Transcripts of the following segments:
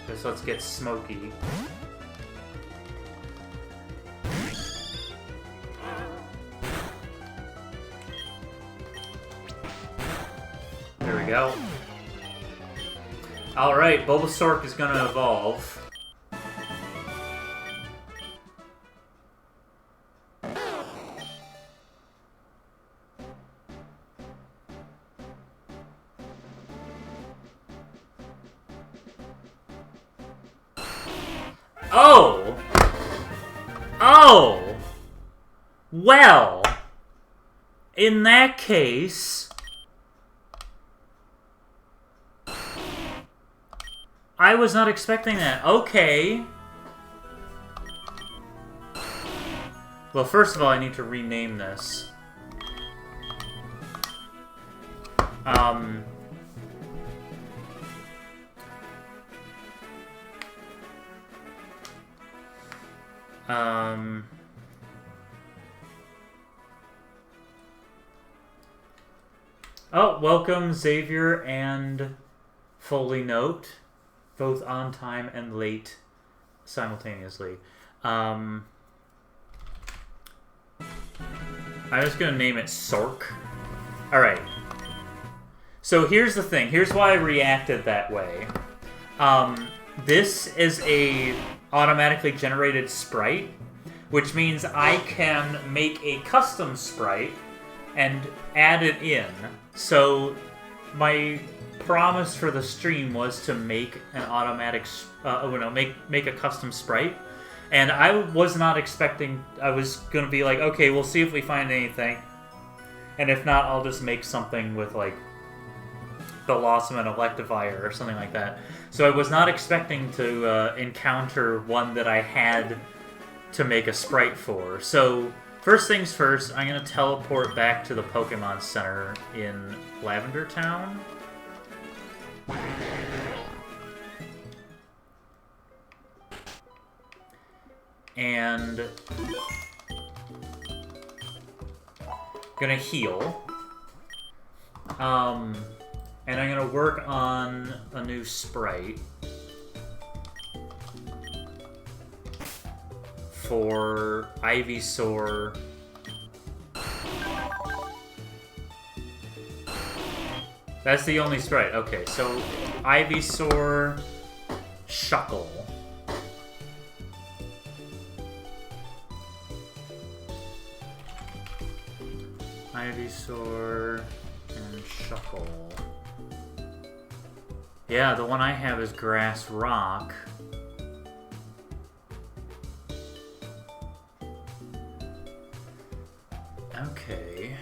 Just let's get smoky. There we go. Alright, Bulbasaur is gonna evolve. Oh! Oh! Well, in that case, I was not expecting that. Okay. Well, first of all, I need to rename this. Oh, welcome Xavier and Foley Note, both on time and late simultaneously. I'm just gonna name it Sork. Alright. So here's the thing. Here's why I reacted that way. This is a automatically generated sprite, which means I can make a custom sprite and add it in. So my promise for the stream was to make an automatic, make a custom sprite. And I was not expecting, I was going to be like, okay, we'll see if we find anything. And if not, I'll just make something with, like, the Blossom and Electivire or something like that. So I was not expecting to encounter one that I had to make a sprite for. So first things first, I'm going to teleport back to the Pokemon Center in Lavender Town. And gonna heal. And I'm gonna work on a new sprite for Ivysaur. That's the only sprite. Okay, so Ivysaur, Shuckle. Ivysaur and Shuckle. Yeah, the one I have is Grass Rock. Okay.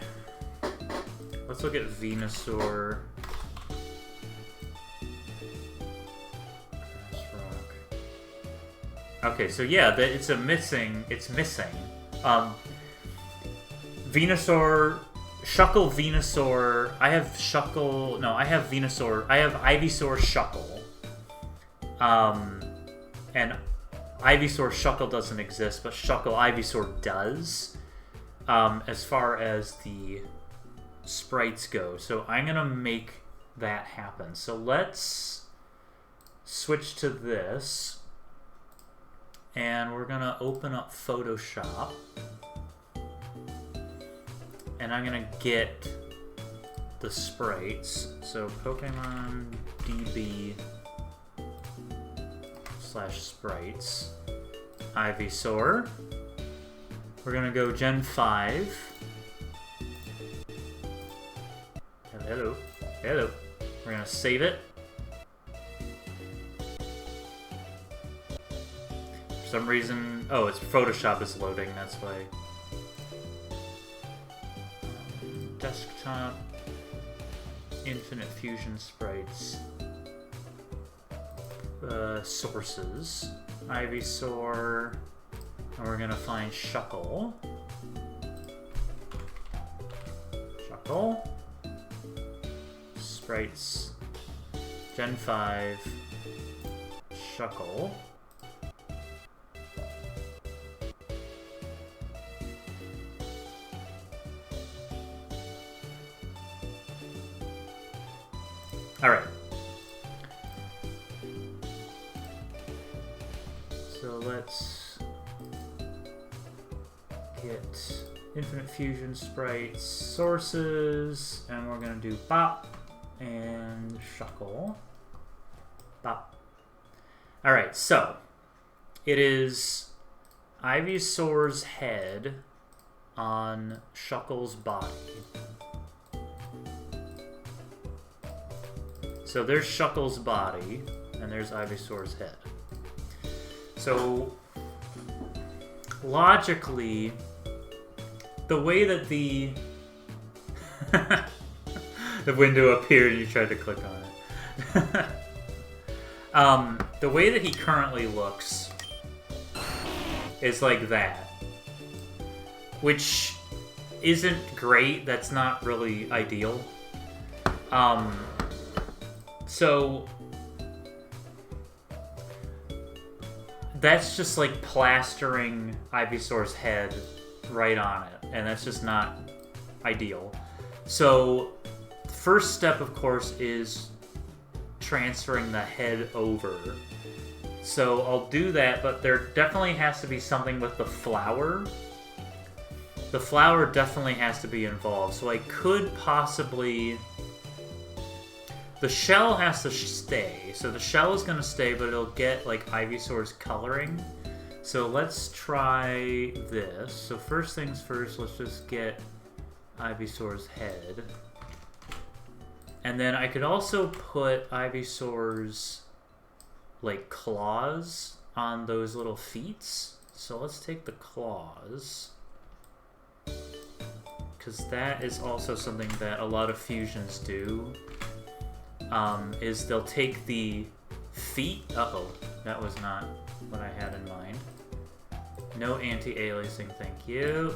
Let's look at Venusaur. Grass Rock. Okay, so yeah, it's missing. Venusaur, Shuckle, Venusaur. I have Shuckle. No, I have Venusaur. I have Ivysaur, Shuckle. And Ivysaur, Shuckle doesn't exist, but Shuckle, Ivysaur does. As far as the sprites go, so I'm gonna make that happen. So let's switch to this, and we're gonna open up Photoshop. And I'm gonna get the sprites. So Pokemon DB /sprites. Ivysaur. We're gonna go Gen 5. Hello. Hello. We're gonna save it. For some reason, oh, it's Photoshop is loading, that's why. Desktop, Infinite Fusion Sprites, sources, Ivysaur, and we're gonna find Shuckle. Shuckle, sprites, Gen 5, Shuckle. Alright. So let's get Infinite Fusion Sprites sources, and we're gonna do Bop and Shuckle. Bop. Alright, so it is Ivysaur's head on Shuckle's body. So there's Shuckle's body, and there's Ivysaur's head. So logically, the way that the the window appeared and you tried to click on it. The way that he currently looks is like that, which isn't great. That's not really ideal. So that's just like plastering Ivysaur's head right on it, and that's just not ideal. So first step, of course, is transferring the head over. So I'll do that, but there definitely has to be something with the flower. The flower definitely has to be involved. So I could possibly... The shell has to stay. So the shell is going to stay, but it'll get like Ivysaur's coloring. So let's try this. So first things first, let's just get Ivysaur's head. And then I could also put Ivysaur's like claws on those little feet. So let's take the claws, because that is also something that a lot of fusions do. Is they'll take the feet. Uh-oh, that was not what I had in mind. No anti-aliasing, thank you.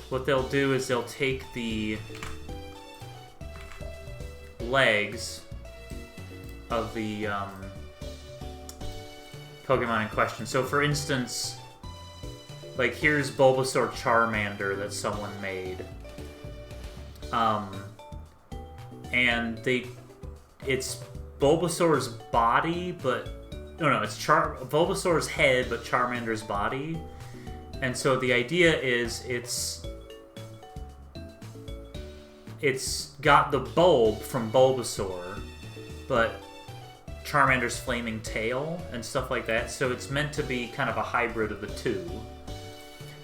What they'll do is they'll take the legs of the Pokemon in question. So for instance, like here's Bulbasaur Charmander that someone made. And it's Bulbasaur's body, but no, it's Bulbasaur's head, but Charmander's body. And so the idea is it's got the bulb from Bulbasaur, but Charmander's flaming tail and stuff like that. So it's meant to be kind of a hybrid of the two.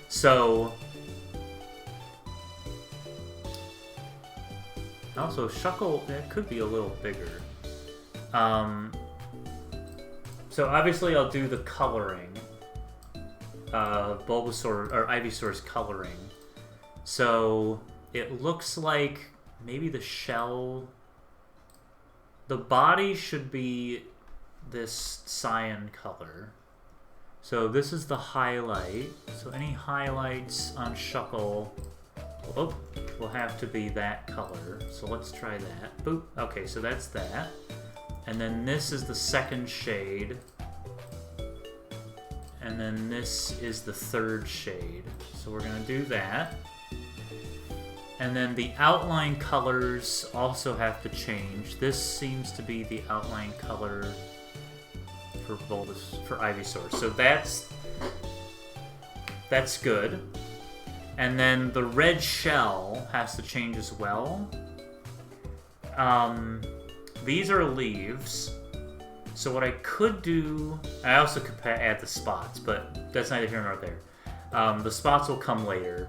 So also, Shuckle, it could be a little bigger. So obviously I'll do the coloring. Bulbasaur, or Ivysaur's coloring. So it looks like maybe the shell... The body should be this cyan color. So this is the highlight. So any highlights on Shuckle... Oh, will have to be that color. So let's try that. Boop. Okay, so that's that. And then this is the second shade. And then this is the third shade. So we're going to do that. And then the outline colors also have to change. This seems to be the outline color for Ivysaur. So that's good. And then the red shell has to change as well. These are leaves. So what I could do... I also could add the spots, but that's neither here nor there. The spots will come later.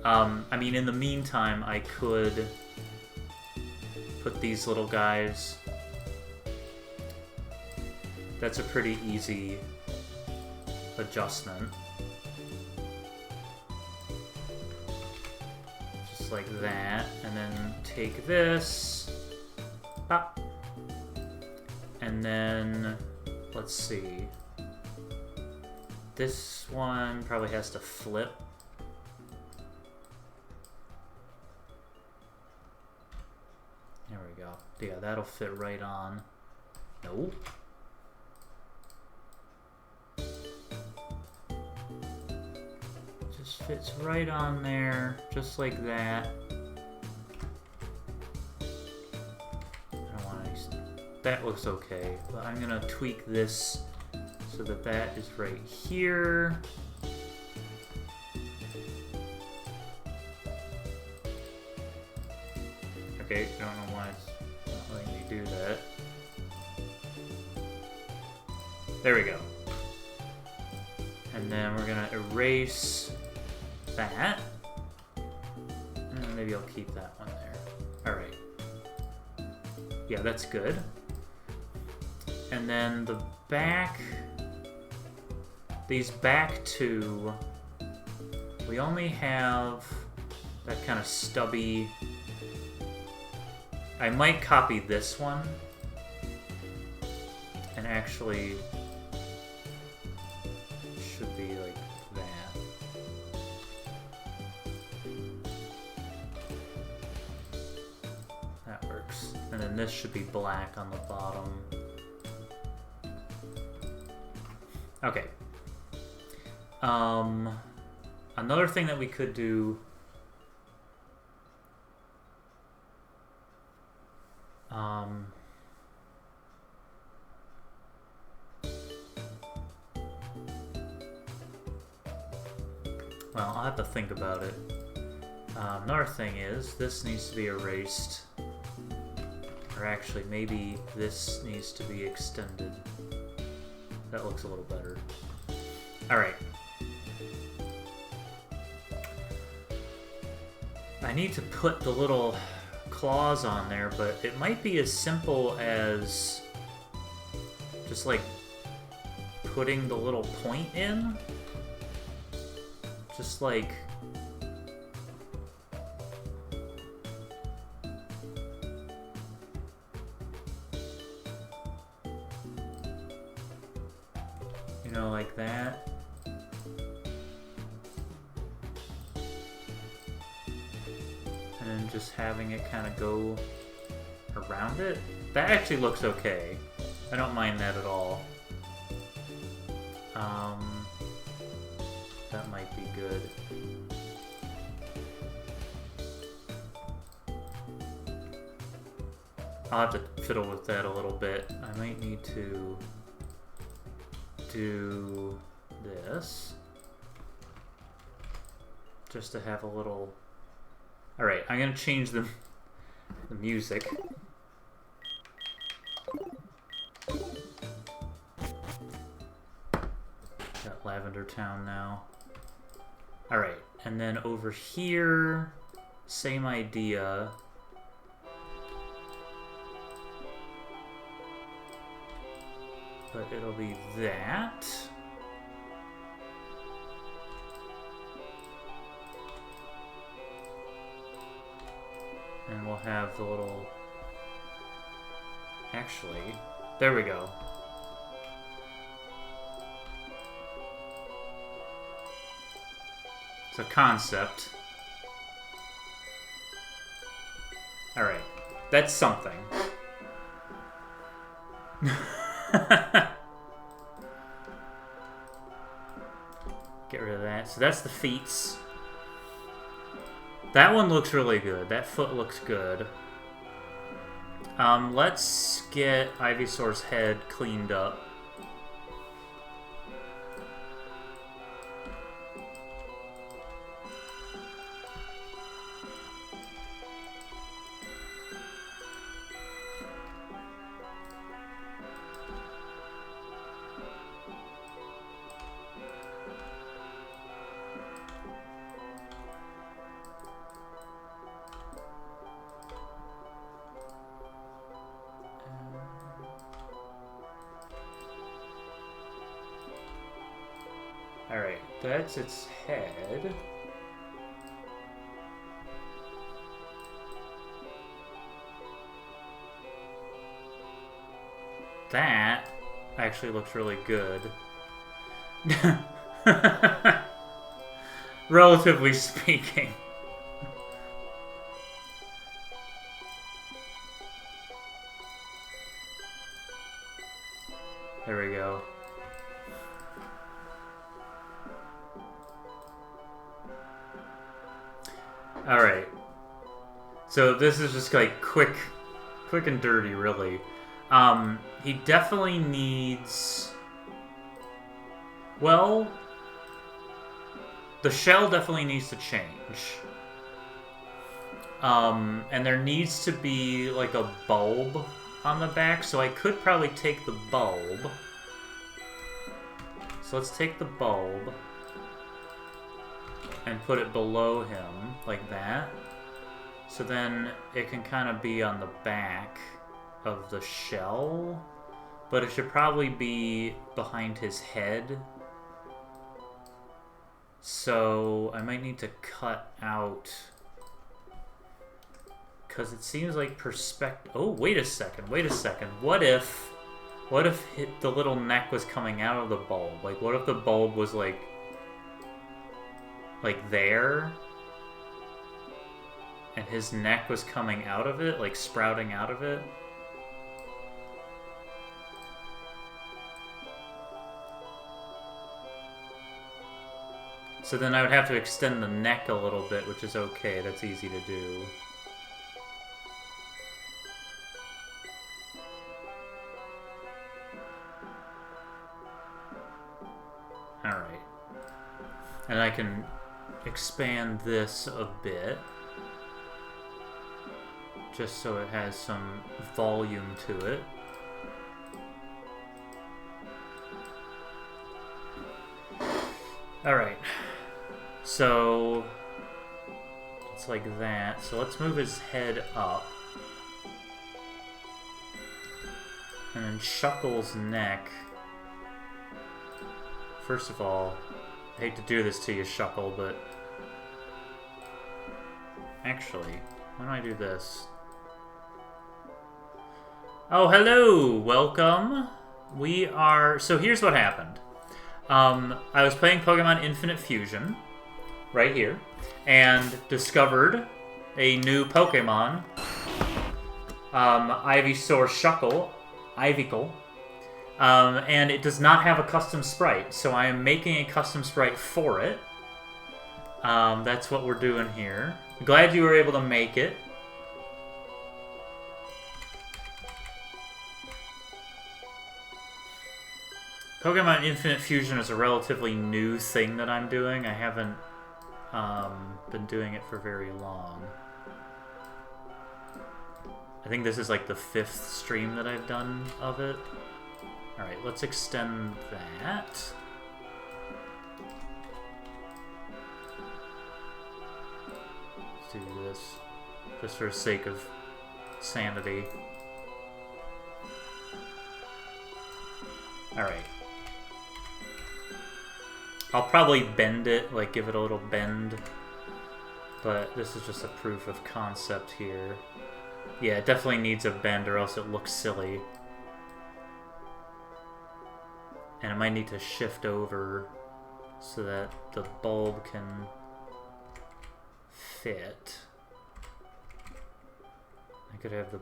I mean, in the meantime, I could put these little guys. That's a pretty easy adjustment. Like that, and then take this, and then let's see. This one probably has to flip. There we go. Yeah, that'll fit right on. Nope. Fits right on there, just like that. I don't want any... that looks okay. But I'm gonna tweak this so that that is right here. Okay, I don't know why it's not letting me do that. There we go. And then we're gonna erase that. And maybe I'll keep that one there. Alright. Yeah, that's good. And then the back... These back two... We only have that kind of stubby... I might copy this one. And actually... should be like that. That works. And then this should be black on the bottom. Okay. Another thing that we could do... well, I'll have to think about it. Another thing is, this needs to be erased. Or actually, maybe this needs to be extended. That looks a little better. Alright. I need to put the little claws on there, but it might be as simple as just like putting the little point in. Just like... you know, like that. And then just having it kind of go around it. That actually looks okay. I don't mind that at all. That might be good. I'll have to fiddle with that a little bit. I might need to do this. Just to have a little... Alright, I'm gonna change the music. Got Lavender Town now. Alright, and then over here, same idea. But it'll be that. And we'll have the little... Actually, there we go. It's a concept. Alright, that's something. Get rid of that. So that's the feet. That one looks really good. That foot looks good. Let's get Ivysaur's head cleaned up. Alright, that's its head. That actually looks really good. Relatively speaking. There we go. Alright. So this is just like quick and dirty, really. He definitely needs... Well, the shell definitely needs to change. And there needs to be, like, a bulb on the back, so I could probably take the bulb. So let's take the bulb and put it below him, like that. So then it can kind of be on the back of the shell, but it should probably be behind his head. So I might need to cut out, because it seems like oh, wait a second. What if the little neck was coming out of the bulb? Like, what if the bulb was like there, and his neck was coming out of it, like sprouting out of it? So then I would have to extend the neck a little bit, which is okay. That's easy to do. Alright. And I can expand this a bit, just so it has some volume to it. Alright. So it's like that. So let's move his head up. And then Shuckle's neck. First of all, I hate to do this to you, Shuckle, but actually, why don't I do this? Oh, hello! Welcome! So here's what happened. I was playing Pokemon Infinite Fusion, right here, and discovered a new Pokemon, Ivysaur Shuckle, Ivysaur, and it does not have a custom sprite, so I am making a custom sprite for it. That's what we're doing here. Glad you were able to make it. Pokemon Infinite Fusion is a relatively new thing that I'm doing. I haven't been doing it for very long. I think this is like the 5th stream that I've done of it. Alright, let's extend that. Let's do this, just for the sake of sanity. Alright. I'll probably bend it, like give it a little bend, but this is just a proof of concept here. Yeah, it definitely needs a bend or else it looks silly. And I might need to shift over so that the bulb can fit. I could have the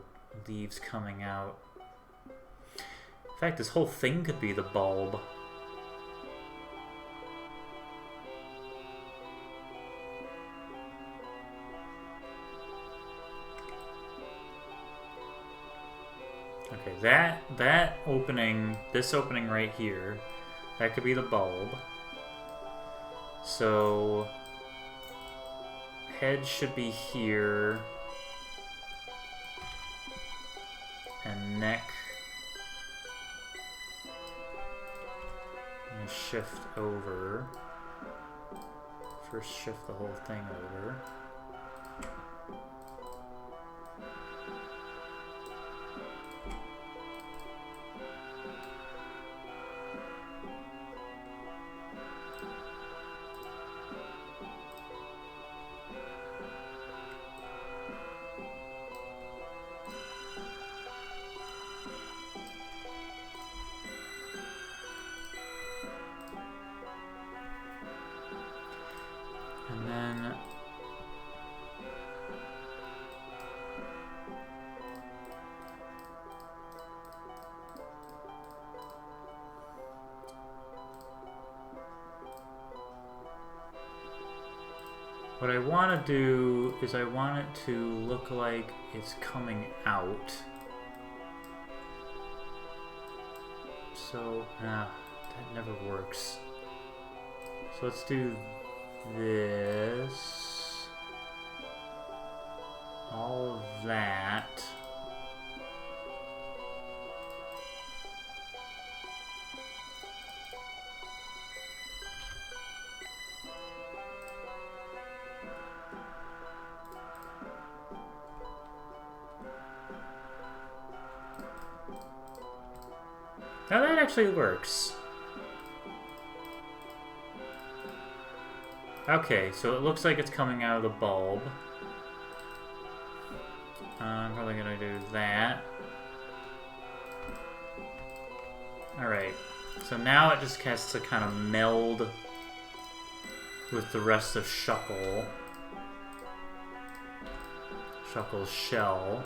leaves coming out. In fact, this whole thing could be the bulb. Okay, that opening, this opening right here, that could be the bulb. So head should be here, and neck. And shift over. First, shift the whole thing over. And then what I want to do is I want it to look like it's coming out. So, that never works. So let's do this. All of that. Now that actually works. Okay, so it looks like it's coming out of the bulb. I'm probably gonna do that. Alright, so now it just has to kind of meld with the rest of Shuckle. Shuckle's shell.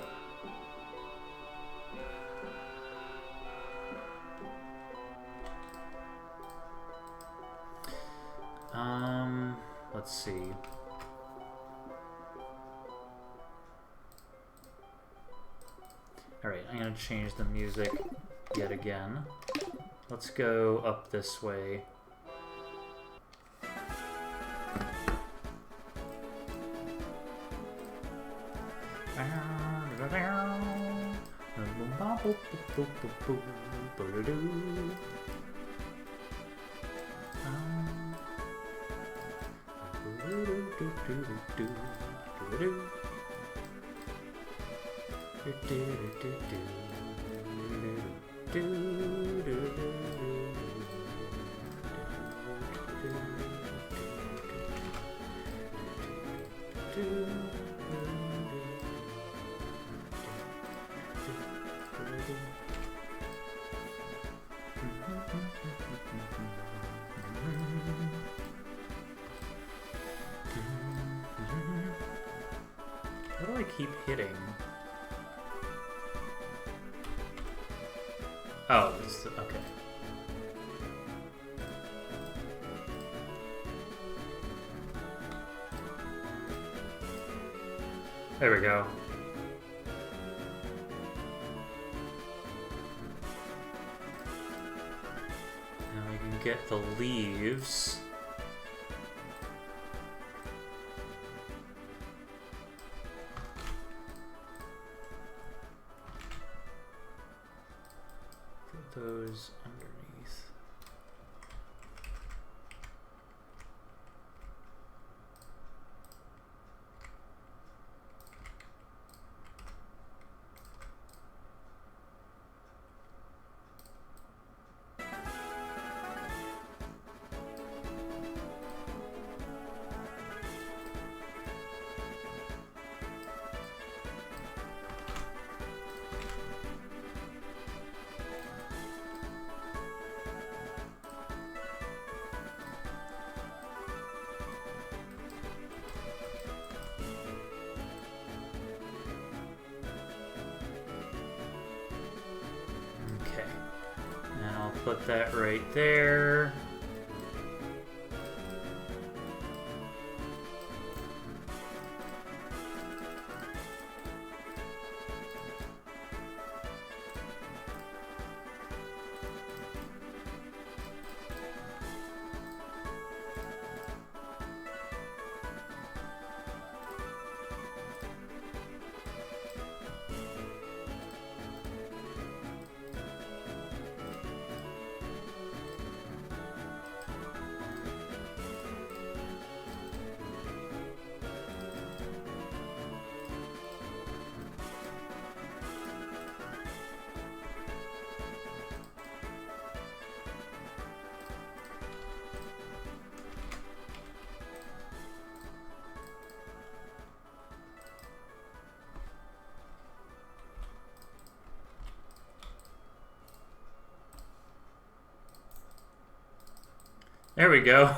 Let's see. Alright, I'm gonna change the music yet again. Let's go up this way. What do I keep hitting? Oh, this, okay. There we go. Now we can get the leaves. Put those underneath. Put that right there. There we go.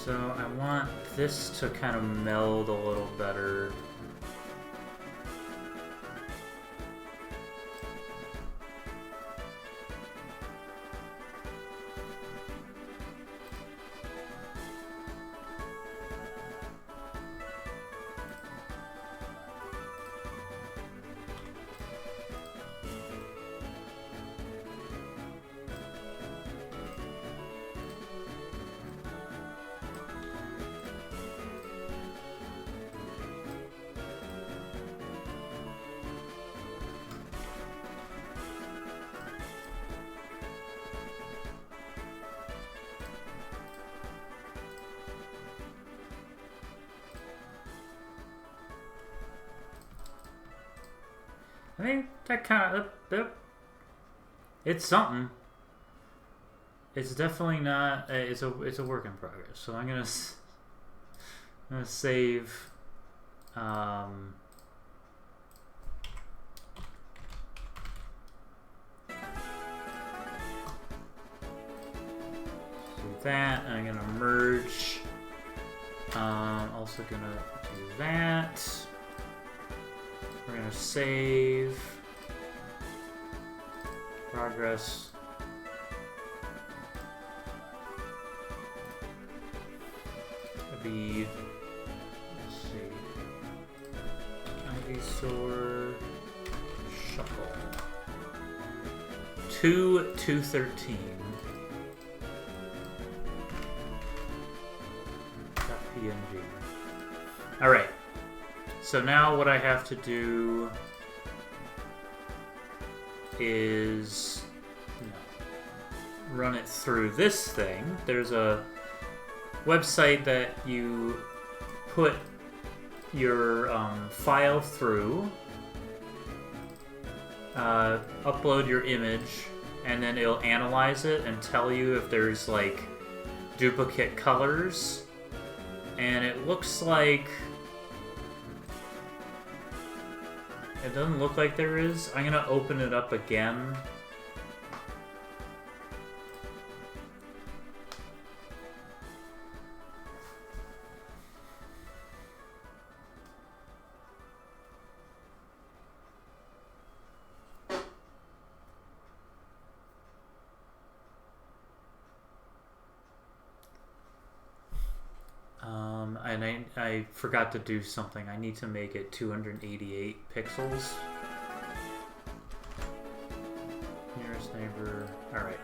So I want this to kind of meld a little better. I think that kind of it's something. It's definitely not. It's a work in progress. So I'm gonna save. Do that. And I'm gonna merge. Also gonna do that. We're gonna save progress. Be, let's see, Ivysaur, Shuckle, 2/213. .png. All right. So now what I have to do is run it through this thing. There's a website that you put your file through, upload your image, and then it'll analyze it and tell you if there's like duplicate colors. And it looks like it doesn't look like there is. I'm gonna open it up again. And I forgot to do something. I need to make it 288 pixels. Nearest neighbor. Alright.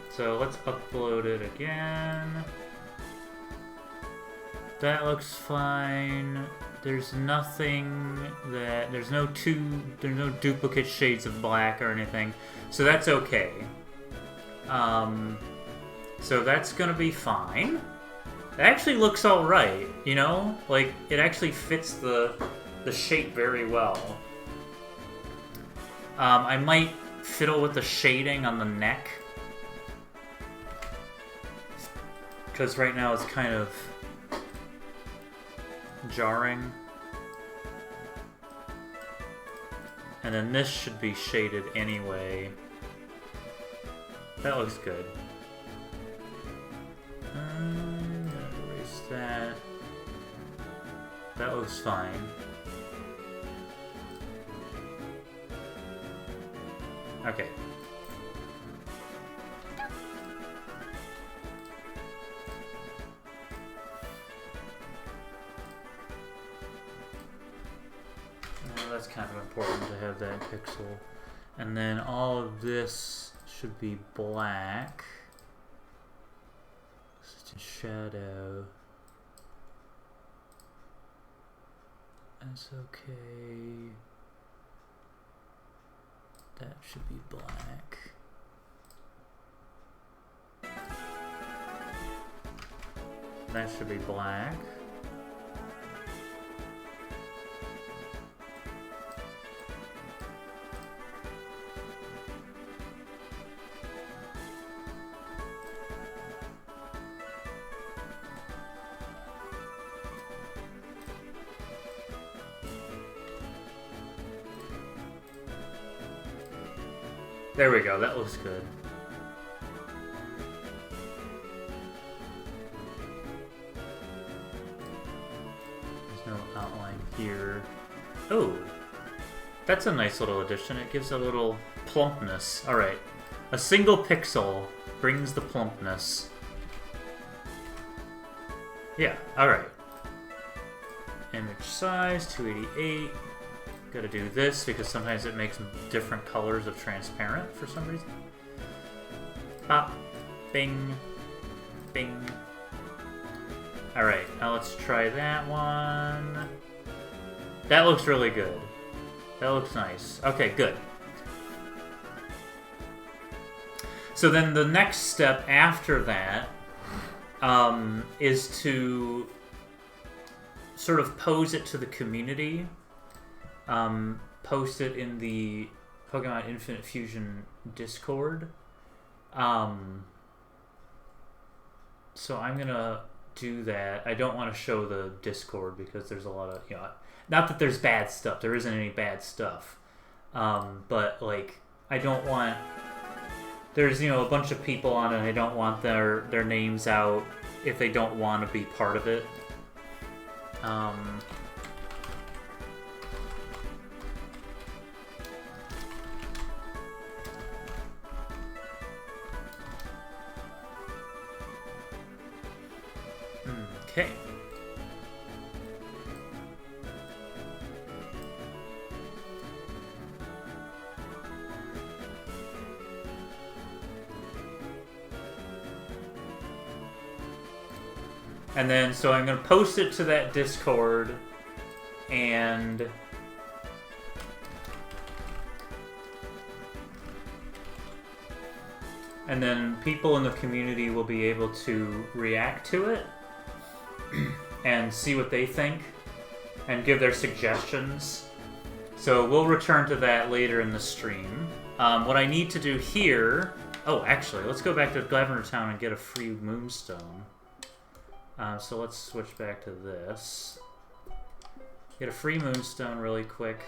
So let's upload it again. That looks fine. There's nothing that... There's no duplicate shades of black or anything. So that's okay. So that's gonna be fine. It actually looks alright, you know? Like, it actually fits the shape very well. I might fiddle with the shading on the neck. Because right now it's kind of jarring. And then this should be shaded anyway. That looks good. Erase that. That looks fine. Okay. Well, that's kind of important to have that pixel. And then all of this should be black. It's in shadow. That's okay. That should be black. That should be black. There we go, that looks good. There's no outline here. Oh, that's a nice little addition. It gives a little plumpness. Alright, a single pixel brings the plumpness. Yeah, alright. Image size, 288. Gotta do this because sometimes it makes different colors of transparent for some reason. Pop, bing, bing. Alright, now let's try that one. That looks really good. That looks nice. Okay, good. So then the next step after that is to sort of pose it to the community. Post it in the Pokemon Infinite Fusion Discord. So I'm gonna do that. I don't want to show the Discord because there's a lot of, not that there's bad stuff. There isn't any bad stuff. But like, I don't want. There's a bunch of people on it. I don't want their names out if they don't want to be part of it. Okay. And then, so I'm going to post it to that Discord, and then people in the community will be able to react to it and see what they think and give their suggestions. So we'll return to that later in the stream. What I need to do here... Oh, actually, let's go back to Lavender Town and get a free Moonstone. So let's switch back to this. Get a free Moonstone really quick.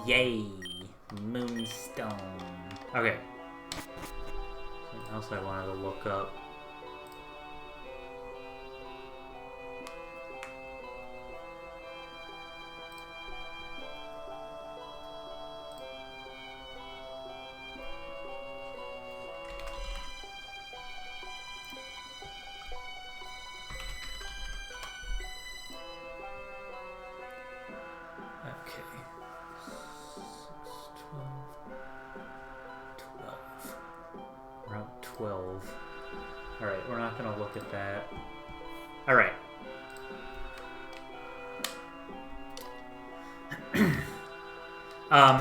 Yay! Moonstone. Okay. Something else I wanted to look up. Alright, we're not going to look at that. Alright.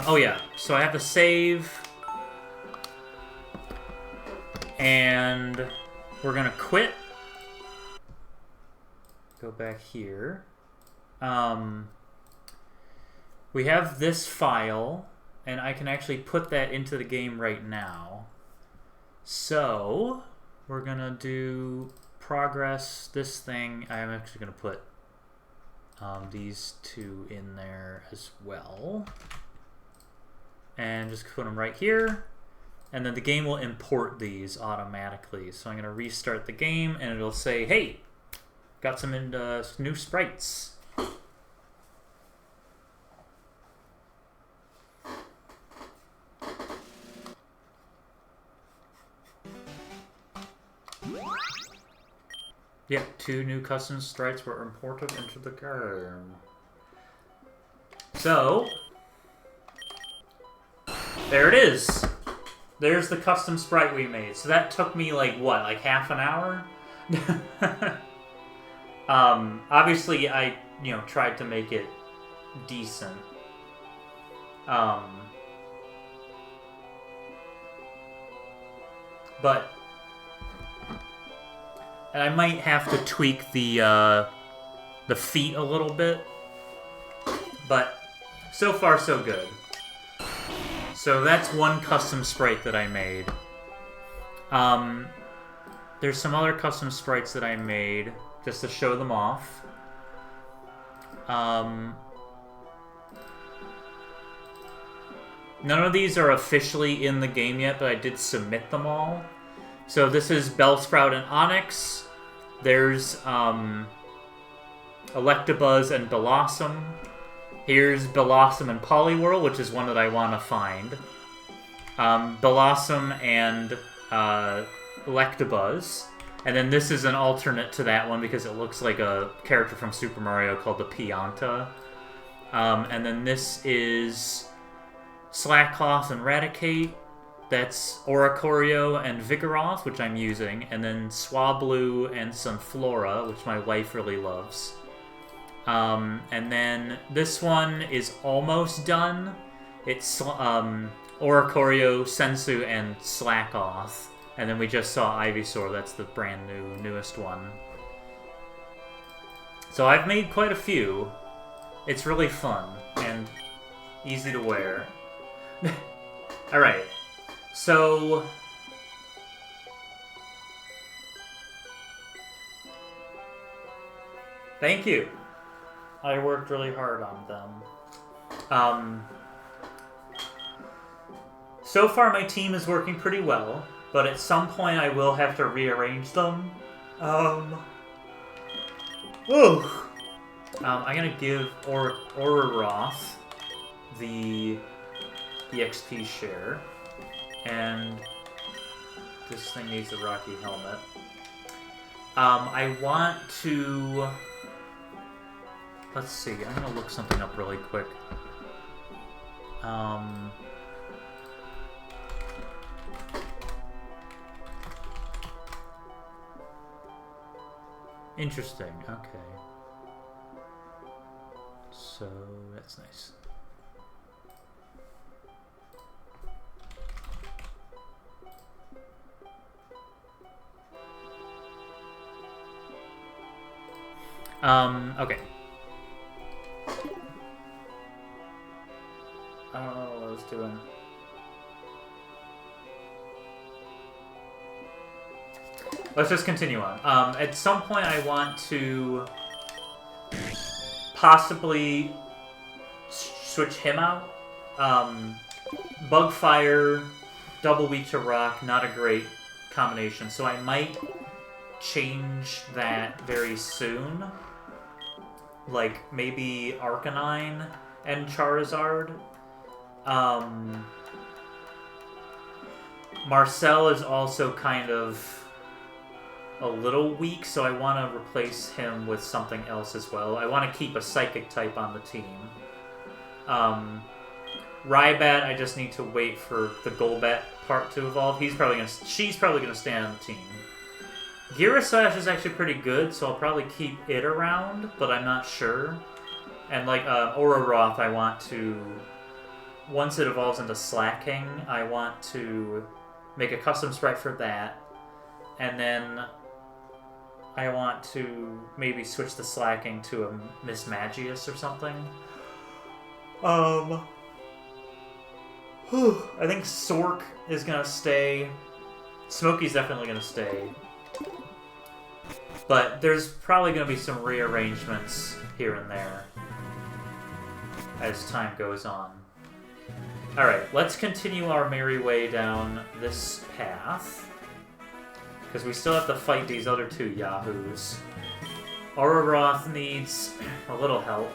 Oh yeah, so I have to save. And we're going to quit. Go back here. We have this file, and I can actually put that into the game right now. So, we're going to do progress, this thing. I'm actually going to put these two in there as well. And just put them right here. And then the game will import these automatically. So I'm going to restart the game, and it'll say, hey, got some new sprites. Yep, 2 new custom sprites were imported into the game. So, there it is. There's the custom sprite we made. So that took me like, what, like half an hour? Obviously I, tried to make it decent. But... And I might have to tweak the feet a little bit. But so far so good. So that's one custom sprite that I made. There's some other custom sprites that I made just to show them off. None of these are officially in the game yet, but I did submit them all. So this is Bellsprout and Onyx. There's Electabuzz and Bellossom. Here's Bellossom and Poliwhirl, which is one that I want to find. Bellossom and Electabuzz. And then this is an alternate to that one because it looks like a character from Super Mario called the Pianta. And then this is Slakoth and Raticate. That's Oricorio and Vigoroth, which I'm using. And then Swablu and Sunflora, which my wife really loves. And then this one is almost done. It's Oricorio, Sensu, and Slakoth. And then we just saw Ivysaur. That's the brand newest one. So I've made quite a few. It's really fun and easy to wear. Alright. So... thank you. I worked really hard on them. So far my team is working pretty well, but at some point I will have to rearrange them. I'm gonna give Ororoth the EXP share, and this thing needs a Rocky Helmet. I want to... let's see, I'm gonna look something up really quick. Interesting, okay. So, that's nice. Okay. I don't know what I was doing. Let's just continue on. At some point I want to possibly switch him out. Bugfire, double weak to rock, not a great combination. So I might change that very soon. Like, maybe Arcanine and Charizard. Marcel is also kind of a little weak, so I want to replace him with something else as well. I want to keep a Psychic type on the team. Rybat, I just need to wait for the Golbat part to evolve. She's probably gonna stay on the team. Girasash is actually pretty good, so I'll probably keep it around, but I'm not sure. And like Ororoth, I want to, once it evolves into Slacking, I want to make a custom sprite for that. And then I want to maybe switch the Slacking to a Miss Magius or something. I think Sork is gonna stay. Smokey's definitely gonna stay. But there's probably gonna be some rearrangements here and there as time goes on. Alright, let's continue our merry way down this path. Because we still have to fight these other two yahoos. Ororoth needs a little help.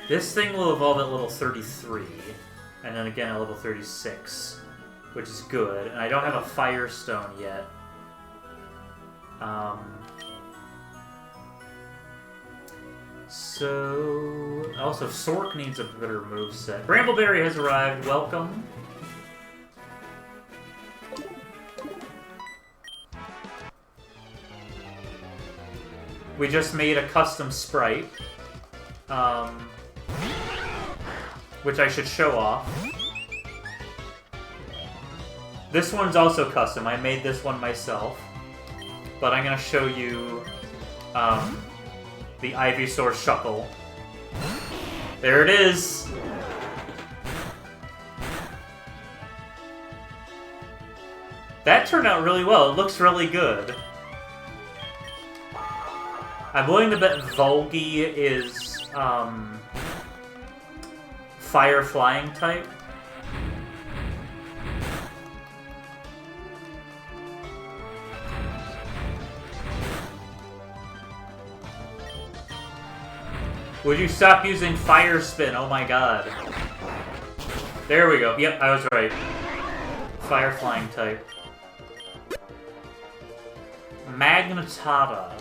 This thing will evolve at level 33, and then again at level 36, which is good. And I don't have a Firestone yet. So... also, Sork needs a better moveset. Brambleberry has arrived. Welcome. We just made a custom sprite. Which I should show off. This one's also custom. I made this one myself. But I'm going to show you the Ivysaur Shuckle. There it is! That turned out really well. It looks really good. I'm willing to bet Volgi is Fire flying type. Would you stop using Fire Spin? Oh my god. There we go. Yep, I was right. Fire flying type. Magnetada.